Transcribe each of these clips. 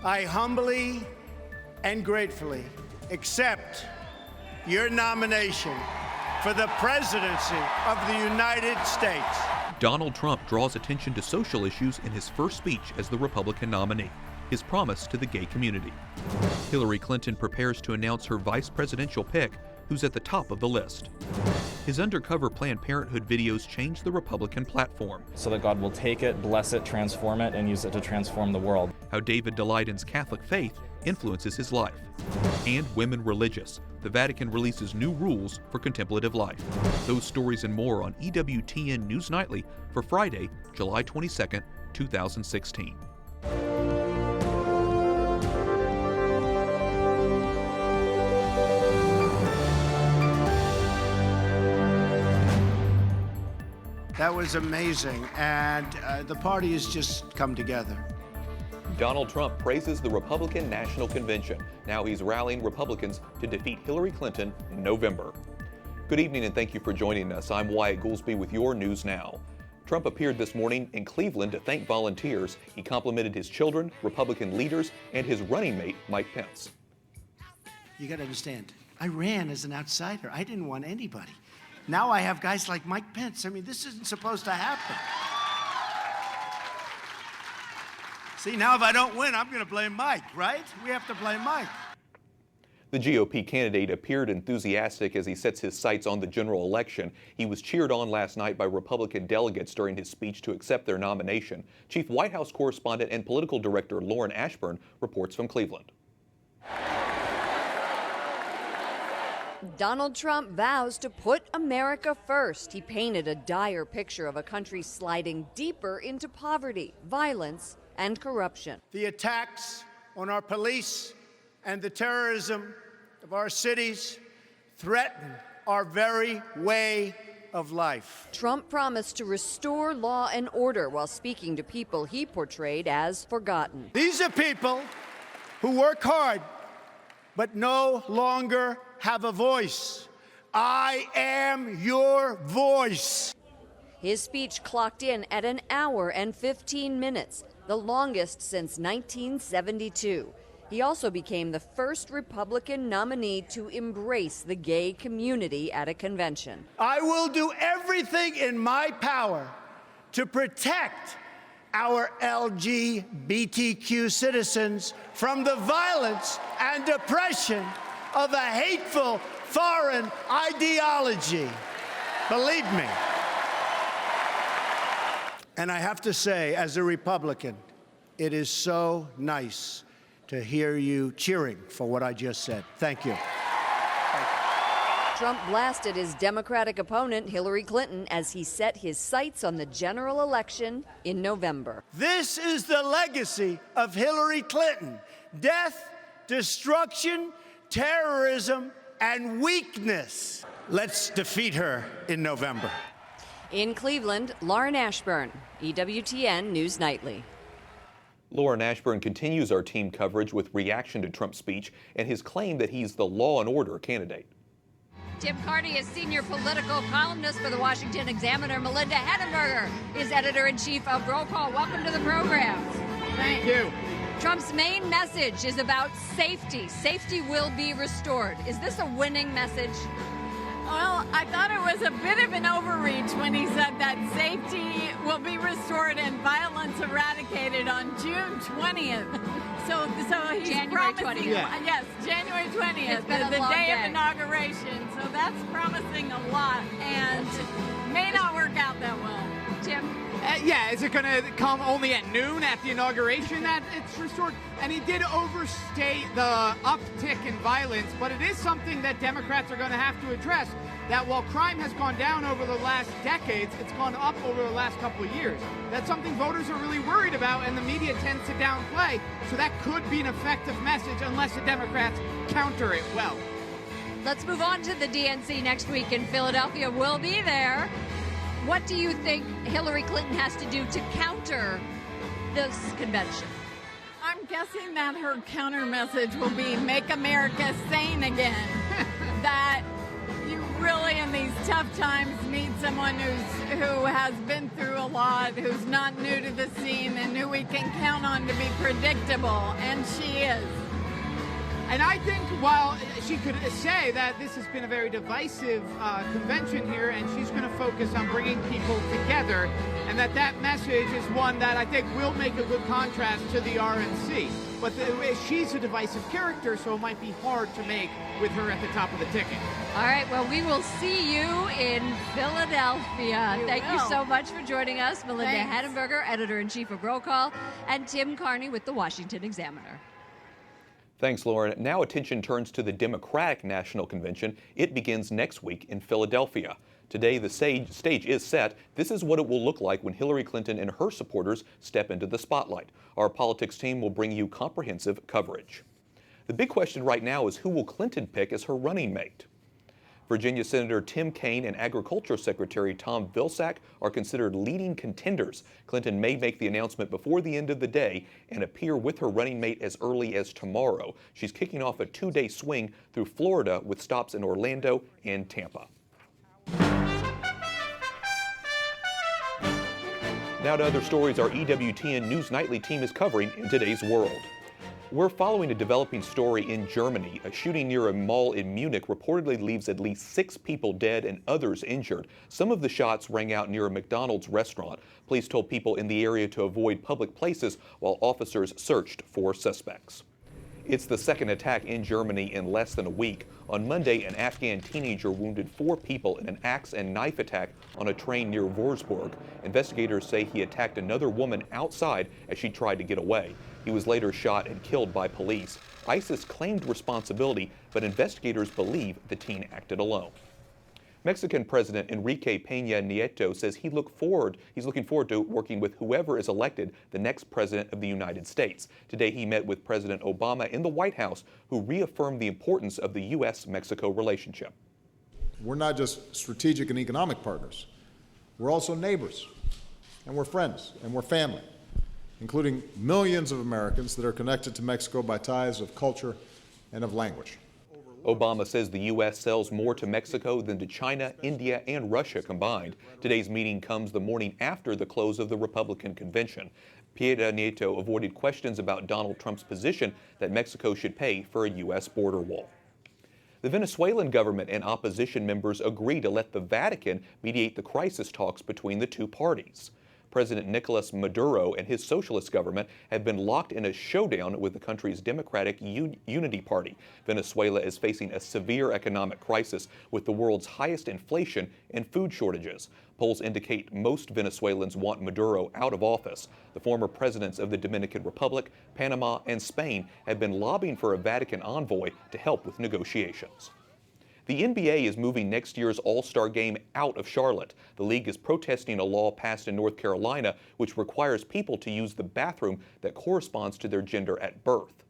I humbly and gratefully accept your nomination for the presidency of the United States. Donald Trump draws attention to social issues in his first speech as the Republican nominee, his promise to the gay community. Hillary Clinton prepares to announce her vice presidential pick, who's at the top of the list. His undercover Planned Parenthood videos change the Republican platform. So that God will take it, bless it, transform it, and use it to transform the world. How David Daleidon's Catholic faith influences his life. And women religious. The Vatican releases new rules for contemplative life. Those stories and more on EWTN News Nightly for Friday, July 22nd, 2016. That was amazing, and the party has just come together. Donald Trump praises the Republican National Convention. Now he's rallying Republicans to defeat Hillary Clinton in November. Good evening and thank you for joining us. I'm Wyatt Goolsby with your News Now. Trump appeared this morning in Cleveland to thank volunteers. He complimented his children, Republican leaders, and his running mate, Mike Pence. You got to understand, I ran as an outsider. I didn't want anybody. Now I have guys like Mike Pence. I mean, this isn't supposed to happen. See, now if I don't win, I'm going to blame Mike, right? We have to blame Mike. The GOP candidate appeared enthusiastic as he sets his sights on the general election. He was cheered on last night by Republican delegates during his speech to accept their nomination. Chief White House correspondent and political director Lauren Ashburn reports from Cleveland. Donald Trump vows to put America first. He painted a dire picture of a country sliding deeper into poverty, violence, and corruption. The attacks on our police and the terrorism of our cities threaten our very way of life. Trump promised to restore law and order while speaking to people he portrayed as forgotten. These are people who work hard but no longer have a voice. I am your voice. His speech clocked in at an hour and 15 minutes, the longest since 1972. He also became the first Republican nominee to embrace the gay community at a convention. I will do everything in my power to protect our LGBTQ citizens from the violence and oppression of a hateful foreign ideology. Believe me. And I have to say, as a Republican, it is so nice to hear you cheering for what I just said. Thank you. Trump blasted his Democratic opponent, Hillary Clinton, as he set his sights on the general election in November. This is the legacy of Hillary Clinton: death, destruction, terrorism, and weakness. Let's defeat her in November. In Cleveland, Lauren Ashburn, EWTN News Nightly. Lauren Ashburn continues our team coverage with reaction to Trump's speech and his claim that he's the law and order candidate. Tim Carney is senior political columnist for the Washington Examiner. Melinda Hettenberger is editor-in-chief of Roll Call. Welcome to the program. Thank you. Trump's main message is about safety. Safety will be restored. Is this a winning message? Well, I thought it was a bit of an overreach when he said that safety will be restored and violence eradicated on June 20th. So he's January promising, 20th. Yes, January 20th, It's been a the long day day. of inauguration. So that's promising a lot and may not work out that well. Tim? Yeah, is it going to come only at noon at the inauguration that it's restored? And he did overstate the uptick in violence, but it is something that Democrats are going to have to address, that while crime has gone down over the last decades, it's gone up over the last couple of years. That's something voters are really worried about, and the media tends to downplay, so that could be an effective message unless the Democrats counter it well. Let's move on to the DNC next week in Philadelphia. We'll be there. What do you think Hillary Clinton has to do to counter this convention? I'm guessing that her counter message will be make America sane again. That you really in these tough times need someone who has been through a lot, who's not new to the scene, and who we can count on to be predictable, and she is. And I think while she could say that this has been a very divisive convention here, and she's going to focus on bringing people together, and that message is one that I think will make a good contrast to the RNC. But she's a divisive character, so it might be hard to make with her at the top of the ticket. All right, well, we will see you in Philadelphia. Thank you so much for joining us. Melinda Hadenberger, editor-in-chief of Roll Call, and Tim Carney with the Washington Examiner. Thanks, Lauren. Now attention turns to the Democratic National Convention. It begins next week in Philadelphia. Today, the stage is set. This is what it will look like when Hillary Clinton and her supporters step into the spotlight. Our politics team will bring you comprehensive coverage. The big question right now is who will Clinton pick as her running mate? Virginia Senator Tim Kaine and Agriculture Secretary Tom Vilsack are considered leading contenders. Clinton may make the announcement before the end of the day and appear with her running mate as early as tomorrow. She's kicking off a two-day swing through Florida with stops in Orlando and Tampa. Now to other stories our EWTN News Nightly team is covering in today's world. We're following a developing story in Germany. A shooting near a mall in Munich reportedly leaves at least 6 people dead and others injured. Some of the shots rang out near a McDonald's restaurant. Police told people in the area to avoid public places while officers searched for suspects. It's the second attack in Germany in less than a week. On Monday, an Afghan teenager wounded 4 people in an axe and knife attack on a train near Wolfsburg. Investigators say he attacked another woman outside as she tried to get away. He was later shot and killed by police. ISIS claimed responsibility, but investigators believe the teen acted alone. Mexican President Enrique Peña Nieto says he's looking forward to working with whoever is elected the next president of the United States. Today he met with President Obama in the White House, who reaffirmed the importance of the U.S.-Mexico relationship. We're not just strategic and economic partners. We're also neighbors, and we're friends, and we're family, including millions of Americans that are connected to Mexico by ties of culture and of language. Obama says the U.S. sells more to Mexico than to China, India, and Russia combined. Today's meeting comes the morning after the close of the Republican convention. Peña Nieto avoided questions about Donald Trump's position that Mexico should pay for a U.S. border wall. The Venezuelan government and opposition members agree to let the Vatican mediate the crisis talks between the two parties. President Nicolas Maduro and his socialist government have been locked in a showdown with the country's Democratic Unity Party. Venezuela is facing a severe economic crisis with the world's highest inflation and food shortages. Polls indicate most Venezuelans want Maduro out of office. The former presidents of the Dominican Republic, Panama, and Spain have been lobbying for a Vatican envoy to help with negotiations. The NBA is moving next year's All-Star Game out of Charlotte. The league is protesting a law passed in North Carolina which requires people to use the bathroom that corresponds to their gender at birth.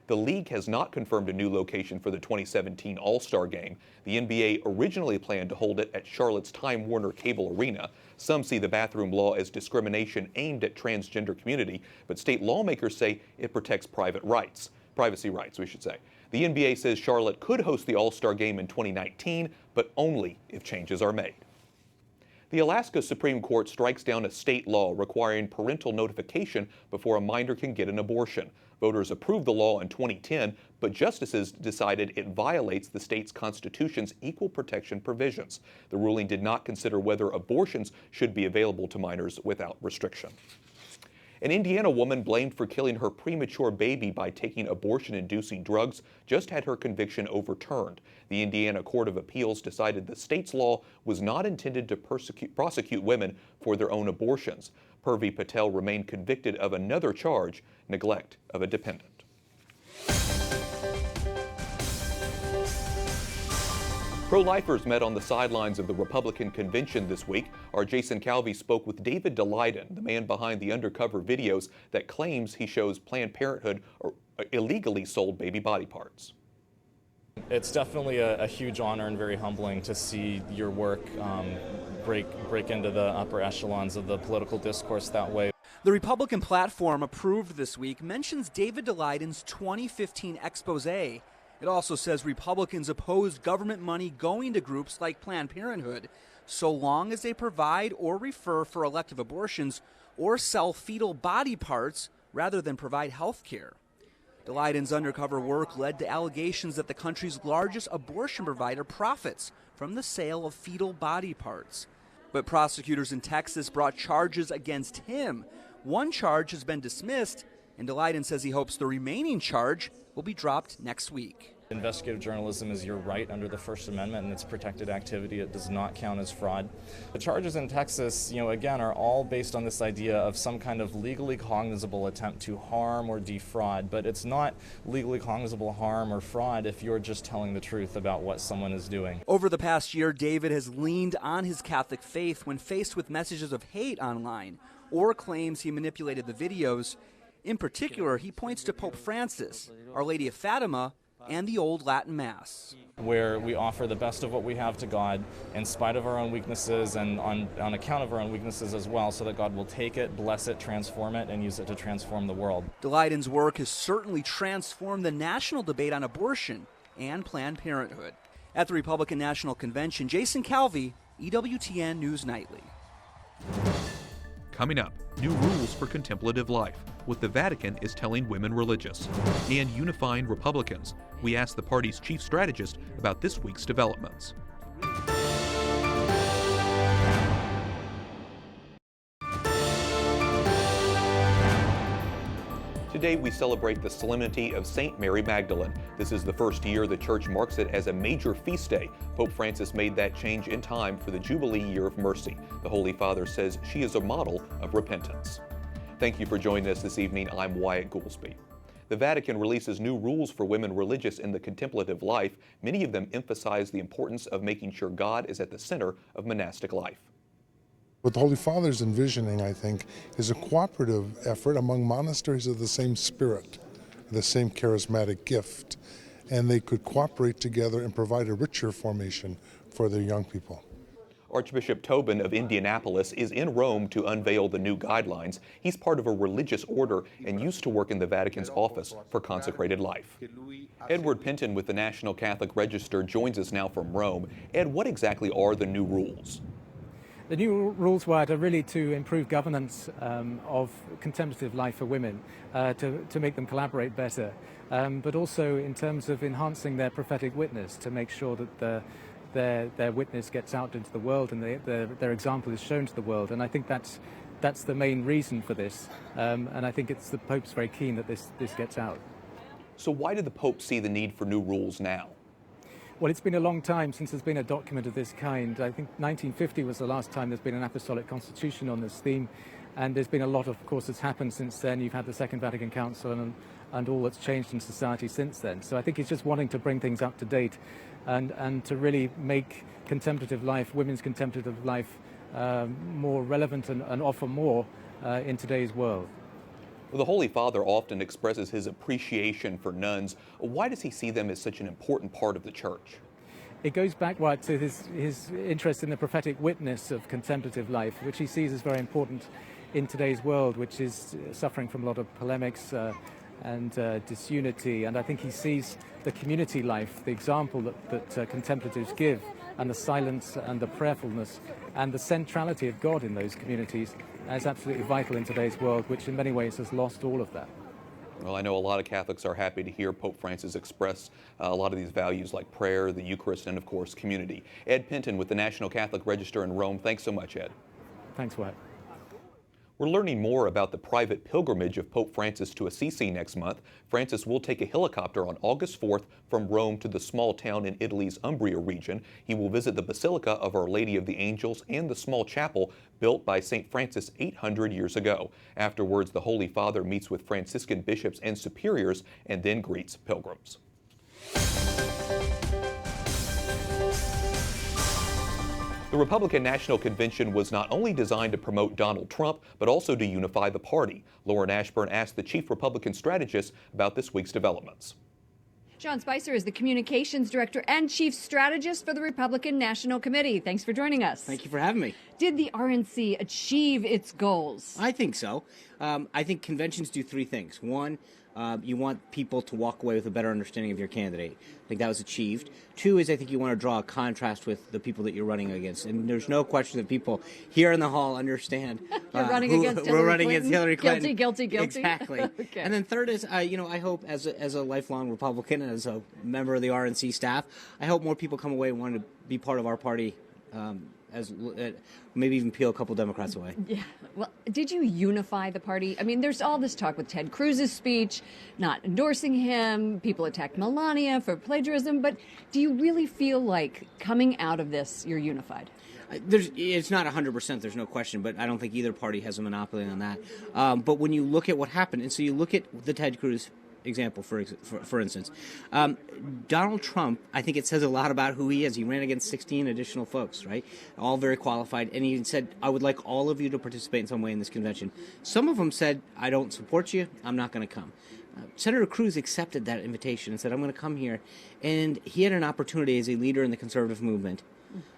The league has not confirmed a new location for the 2017 All-Star Game. The NBA originally planned to hold it at Charlotte's Time Warner Cable Arena. Some see the bathroom law as discrimination aimed at transgender community, but state lawmakers say it protects privacy rights, we should say. The NBA says Charlotte could host the All-Star Game in 2019, but only if changes are made. The Alaska Supreme Court strikes down a state law requiring parental notification before a minor can get an abortion. Voters approved the law in 2010, but justices decided it violates the state's constitution's equal protection provisions. The ruling did not consider whether abortions should be available to minors without restriction. An Indiana woman blamed for killing her premature baby by taking abortion-inducing drugs just had her conviction overturned. The Indiana Court of Appeals decided the state's law was not intended to prosecute women for their own abortions. Purvi Patel remained convicted of another charge, neglect of a dependent. Pro-lifers met on the sidelines of the Republican convention this week. Our Jason Calvi spoke with David Daleiden, the man behind the undercover videos that claims he shows Planned Parenthood or illegally sold baby body parts. It's definitely a huge honor and very humbling to see your work break into the upper echelons of the political discourse that way. The Republican platform approved this week mentions David Daleiden's 2015 expose It also says Republicans oppose government money going to groups like Planned Parenthood so long as they provide or refer for elective abortions or sell fetal body parts rather than provide health care. Daleidon's undercover work led to allegations that the country's largest abortion provider profits from the sale of fetal body parts. But prosecutors in Texas brought charges against him. One charge has been dismissed, and Daleidon says he hopes the remaining charge will be dropped next week. Investigative journalism is your right under the First Amendment, and it's protected activity. It does not count as fraud. The charges in Texas, again, are all based on this idea of some kind of legally cognizable attempt to harm or defraud, but it's not legally cognizable harm or fraud if you're just telling the truth about what someone is doing. Over the past year, David has leaned on his Catholic faith when faced with messages of hate online or claims he manipulated the videos. In particular, he points to Pope Francis, Our Lady of Fatima, and the Old Latin Mass, where we offer the best of what we have to God in spite of our own weaknesses and on account of our own weaknesses as well, so that God will take it, bless it, transform it, and use it to transform the world. Daleidon's work has certainly transformed the national debate on abortion and Planned Parenthood. At the Republican National Convention, Jason Calvi, EWTN News Nightly. Coming up, new rules for contemplative life, what the Vatican is telling women religious, and unifying Republicans. We asked the party's chief strategist about this week's developments. Today we celebrate the solemnity of St. Mary Magdalene. This is the first year the church marks it as a major feast day. Pope Francis made that change in time for the Jubilee Year of Mercy. The Holy Father says she is a model of repentance. Thank you for joining us this evening. I'm Wyatt Goolsby. The Vatican releases new rules for women religious in the contemplative life. Many of them emphasize the importance of making sure God is at the center of monastic life. What the Holy Father is envisioning, I think, is a cooperative effort among monasteries of the same spirit, the same charismatic gift, and they could cooperate together and provide a richer formation for their young people. Archbishop Tobin of Indianapolis is in Rome to unveil the new guidelines. He's part of a religious order and used to work in the Vatican's Office for Consecrated Life. Edward Penton with the National Catholic Register joins us now from Rome. Ed, what exactly are the new rules? The new rules, Wyatt, are really to improve governance of contemplative life for women, to make them collaborate better, but also in terms of enhancing their prophetic witness, to make sure that their witness gets out into the world and their example is shown to the world. And I think that's the main reason for this. And I think it's the Pope's very keen that this gets out. So why did the Pope see the need for new rules now? Well, it's been a long time since there's been a document of this kind. I think 1950 was the last time there's been an apostolic constitution on this theme. And there's been a lot, of course, that's happened since then. You've had the Second Vatican Council and all that's changed in society since then. So I think he's just wanting to bring things up to date and to really make contemplative life, women's contemplative life, more relevant and offer more in today's world. Well, the Holy Father often expresses his appreciation for nuns. Why does he see them as such an important part of the church? It goes back, right, to his interest in the prophetic witness of contemplative life, which he sees as very important in today's world, which is suffering from a lot of polemics and disunity. And I think he sees the community life, the example that contemplatives give, and the silence and the prayerfulness and the centrality of God in those communities as absolutely vital in today's world, which in many ways has lost all of that. Well, I know a lot of Catholics are happy to hear Pope Francis express a lot of these values like prayer, the Eucharist, and of course, community. Ed Penton with the National Catholic Register in Rome. Thanks so much, Ed. Thanks, Wyatt. We're learning more about the private pilgrimage of Pope Francis to Assisi next month. Francis will take a helicopter on August 4th from Rome to the small town in Italy's Umbria region. He will visit the Basilica of Our Lady of the Angels and the small chapel built by St. Francis 800 years ago. Afterwards, the Holy Father meets with Franciscan bishops and superiors and then greets pilgrims. The Republican National Convention was not only designed to promote Donald Trump, but also to unify the party. Lauren Ashburn asked the chief Republican strategist about this week's developments. Sean Spicer is the communications director and chief strategist for the Republican National Committee. Thanks for joining us. Thank you for having me. Did the RNC achieve its goals? I think so. I think conventions do three things. One, You want people to walk away with a better understanding of your candidate. I think that was achieved. Two is I think you want to draw a contrast with the people that you're running against. And there's no question that people here in the hall understand You're running against Hillary Clinton. Guilty. Exactly. Okay. And then third is, I hope as a lifelong Republican and as a member of the RNC staff, I hope more people come away and want to be part of our party, maybe even peel a couple Democrats away. Yeah. Well, did you unify the party? I mean, there's all this talk with Ted Cruz's speech, not endorsing him. People attacked Melania for plagiarism. But do you really feel like coming out of this, you're unified? It's not 100%, there's no question, but I don't think either party has a monopoly on that. But when you look at what happened, and so you look at the Ted Cruz example, for instance, Donald Trump, I think it says a lot about who he is. He ran against 16 additional folks, right? All very qualified. And he said, I would like all of you to participate in some way in this convention. Some of them said, I don't support you. I'm not going to come. Senator Cruz accepted that invitation and said, I'm going to come here. And he had an opportunity as a leader in the conservative movement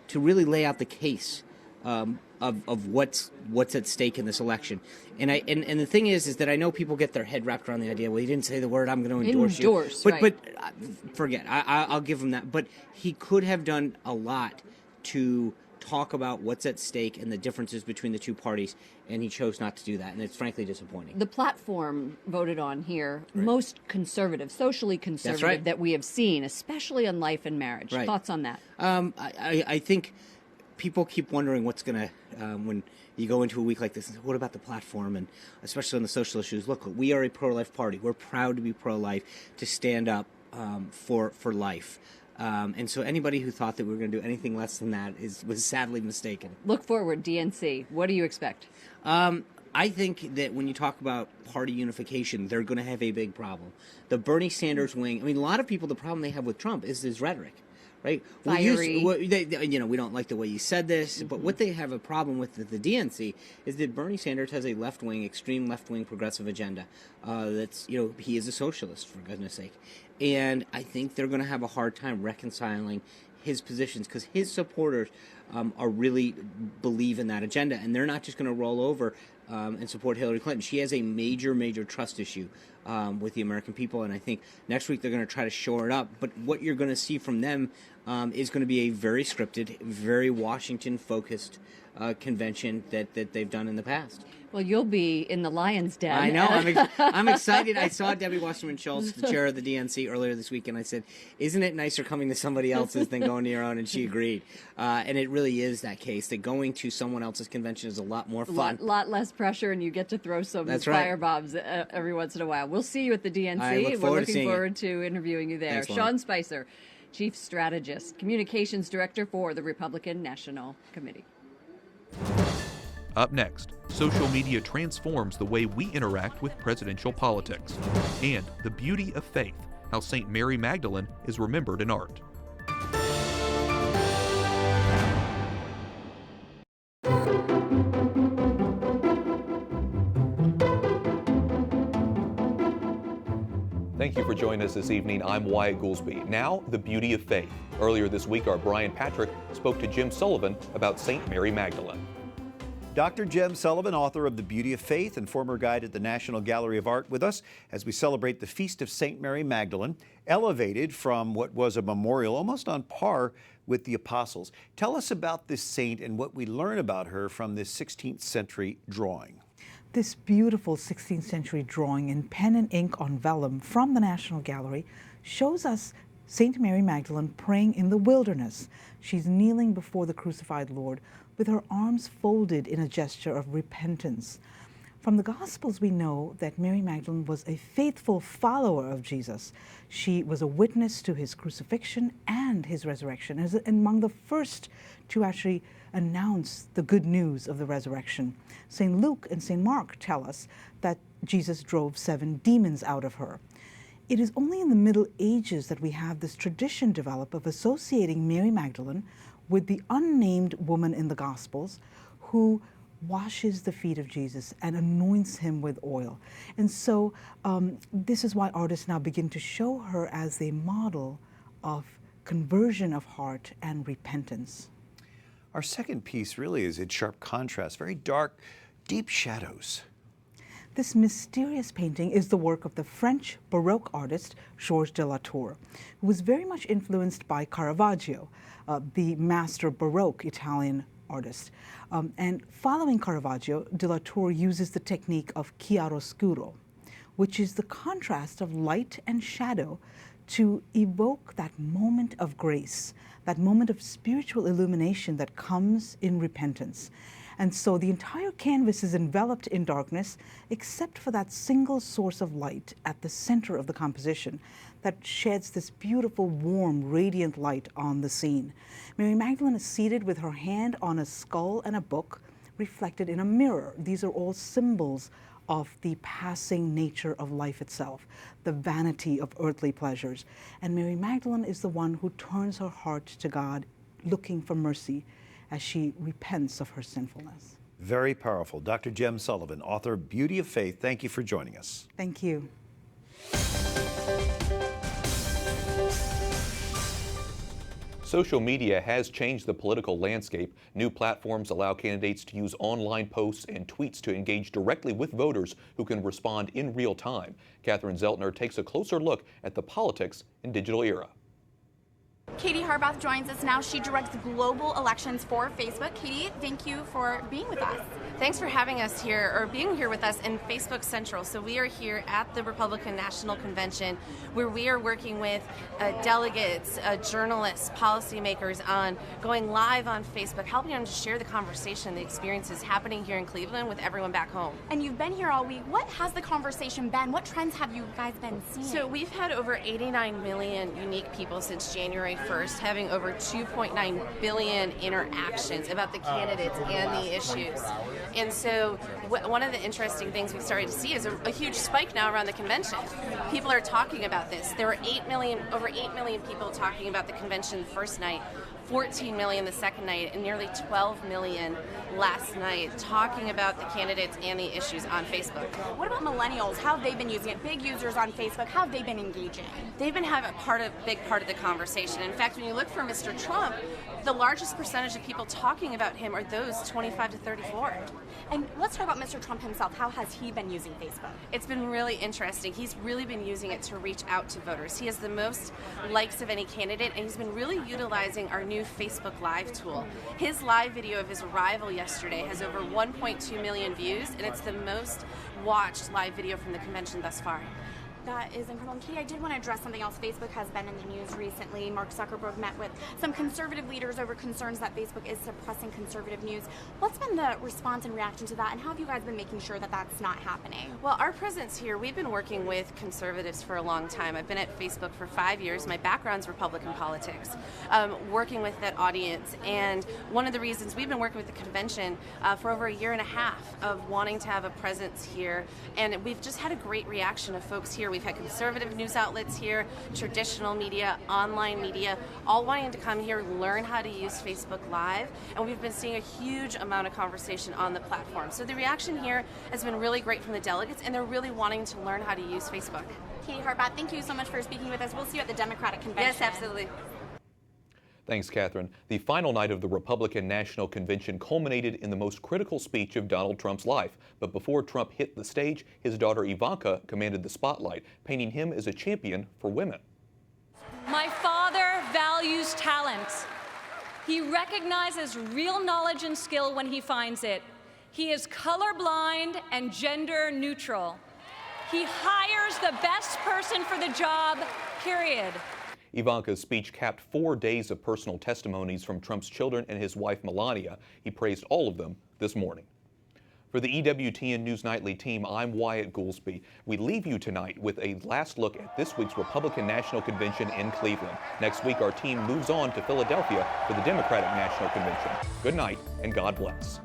to really lay out the case of what's at stake in this election. And the thing is that I know people get their head wrapped around the idea, well, he didn't say the word, I'm going to endorse you. But forget, I'll give him that. But he could have done a lot to talk about what's at stake and the differences between the two parties, and he chose not to do that, and it's frankly disappointing. The platform voted on here, most conservative, socially conservative that we have seen, especially on life and marriage. Right. Thoughts on that? I think people keep wondering what's going to, when you go into a week like this, what about the platform, and especially on the social issues? Look, we are a pro-life party. We're proud to be pro-life, to stand up for life. And so anybody who thought that we were going to do anything less than that was sadly mistaken. Look forward, DNC. What do you expect? I think that when you talk about party unification, they're going to have a big problem. The Bernie Sanders wing, I mean, a lot of people, the problem they have with Trump is his rhetoric. Right? Fiery. We don't like the way you said this, but what they have a problem with the DNC is that Bernie Sanders has a left-wing, extreme left-wing progressive agenda. He is a socialist, for goodness sake. And I think they're going to have a hard time reconciling his positions because his supporters are really believe in that agenda, and they're not just going to roll over and support Hillary Clinton. She has a major trust issue with the American people, and I think next week they're going to try to shore it up. But what you're going to see from them is going to be a very scripted, very Washington-focused convention that they've done in the past. Well, you'll be in the lion's den. I know. I'm excited. I saw Debbie Wasserman Schultz, the chair of the DNC, earlier this week, and I said, isn't it nicer coming to somebody else's than going to your own? And she agreed. And it really is that case, that going to someone else's convention is a lot more fun. Lot less pressure, and you get to throw some firebombs every once in a while. We'll see you at the DNC. We're looking forward to interviewing you there. Thanks, Sean Spicer, Chief Strategist, Communications Director for the Republican National Committee. Up next, social media transforms the way we interact with presidential politics. And the beauty of faith, how St. Mary Magdalene is remembered in art. Thank you for joining us this evening. I'm Wyatt Goolsby. Now, the beauty of faith. Earlier this week, our Brian Patrick spoke to Jim Sullivan about St. Mary Magdalene. Dr. Jim Sullivan, author of The Beauty of Faith and former guide at the National Gallery of Art, with us as we celebrate the Feast of St. Mary Magdalene, elevated from what was a memorial almost on par with the apostles. Tell us about this saint and what we learn about her from this 16th century drawing. This beautiful 16th century drawing in pen and ink on vellum from the National Gallery shows us St. Mary Magdalene praying in the wilderness. She's kneeling before the crucified Lord with her arms folded in a gesture of repentance. From the Gospels, we know that Mary Magdalene was a faithful follower of Jesus. She was a witness to his crucifixion and his resurrection, and among the first to actually announce the good news of the resurrection. St. Luke and St. Mark tell us that Jesus drove 7 demons out of her. It is only in the Middle Ages that we have this tradition develop of associating Mary Magdalene with the unnamed woman in the Gospels who washes the feet of Jesus and anoints him with oil. And so this is why artists now begin to show her as a model of conversion of heart and repentance. Our second piece really is in sharp contrast, very dark, deep shadows. This mysterious painting is the work of the French Baroque artist Georges de la Tour, who was very much influenced by Caravaggio, the master Baroque Italian artist. And following Caravaggio, de la Tour uses the technique of chiaroscuro, which is the contrast of light and shadow to evoke that moment of grace, that moment of spiritual illumination that comes in repentance. And so the entire canvas is enveloped in darkness, except for that single source of light at the center of the composition that sheds this beautiful, warm, radiant light on the scene. Mary Magdalene is seated with her hand on a skull and a book reflected in a mirror. These are all symbols of the passing nature of life itself, the vanity of earthly pleasures. And Mary Magdalene is the one who turns her heart to God, looking for mercy as she repents of her sinfulness. Very powerful. Dr. Jem Sullivan, author of Beauty of Faith, thank you for joining us. Thank you. Social media has changed the political landscape. New platforms allow candidates to use online posts and tweets to engage directly with voters who can respond in real time. Catherine Zeltner takes a closer look at the politics in digital era. Katie Harbath joins us now. She directs global elections for Facebook. Katie, thank you for being with us. Thanks for having us here, or being here with us in Facebook Central. So we are here at the Republican National Convention, where we are working with delegates, journalists, policymakers on going live on Facebook, helping them to share the conversation, the experiences happening here in Cleveland with everyone back home. And you've been here all week. What has the conversation been? What trends have you guys been seeing? So we've had over 89 million unique people since January 1st, having over 2.9 billion interactions about the candidates and the issues. And so one of the interesting things we've started to see is a huge spike now around the convention. People are talking about this. There were over 8 million people talking about the convention the first night, 14 million the second night, and nearly 12 million last night, talking about the candidates and the issues on Facebook. What about millennials? How have they been using it? Big users on Facebook, how have they been engaging? They've been having a big part of the conversation. In fact, when you look for Mr. Trump, the largest percentage of people talking about him are those 25 to 34. And let's talk about Mr. Trump himself. How has he been using Facebook? It's been really interesting. He's really been using it to reach out to voters. He has the most likes of any candidate, and he's been really utilizing our new Facebook Live tool. His live video of his arrival yesterday has over 1.2 million views, and it's the most watched live video from the convention thus far. That is incredible. Katie, I did want to address something else. Facebook has been in the news recently. Mark Zuckerberg met with some conservative leaders over concerns that Facebook is suppressing conservative news. What's been the response and reaction to that, and how have you guys been making sure that that's not happening? Well, our presence here, we've been working with conservatives for a long time. I've been at Facebook for 5 years. My background's Republican politics, working with that audience. And one of the reasons we've been working with the convention for over a year and a half of wanting to have a presence here, and we've just had a great reaction of folks here. We've had conservative news outlets here, traditional media, online media, all wanting to come here, learn how to use Facebook Live, and we've been seeing a huge amount of conversation on the platform. So the reaction here has been really great from the delegates, and they're really wanting to learn how to use Facebook. Katie Harbath, thank you so much for speaking with us. We'll see you at the Democratic Convention. Yes, absolutely. Thanks, Catherine. The final night of the Republican National Convention culminated in the most critical speech of Donald Trump's life. But before Trump hit the stage, his daughter Ivanka commanded the spotlight, painting him as a champion for women. My father values talent. He recognizes real knowledge and skill when he finds it. He is colorblind and gender neutral. He hires the best person for the job, period. Ivanka's speech capped 4 days of personal testimonies from Trump's children and his wife, Melania. He praised all of them this morning. For the EWTN News Nightly team, I'm Wyatt Goolsby. We leave you tonight with a last look at this week's Republican National Convention in Cleveland. Next week, our team moves on to Philadelphia for the Democratic National Convention. Good night, and God bless.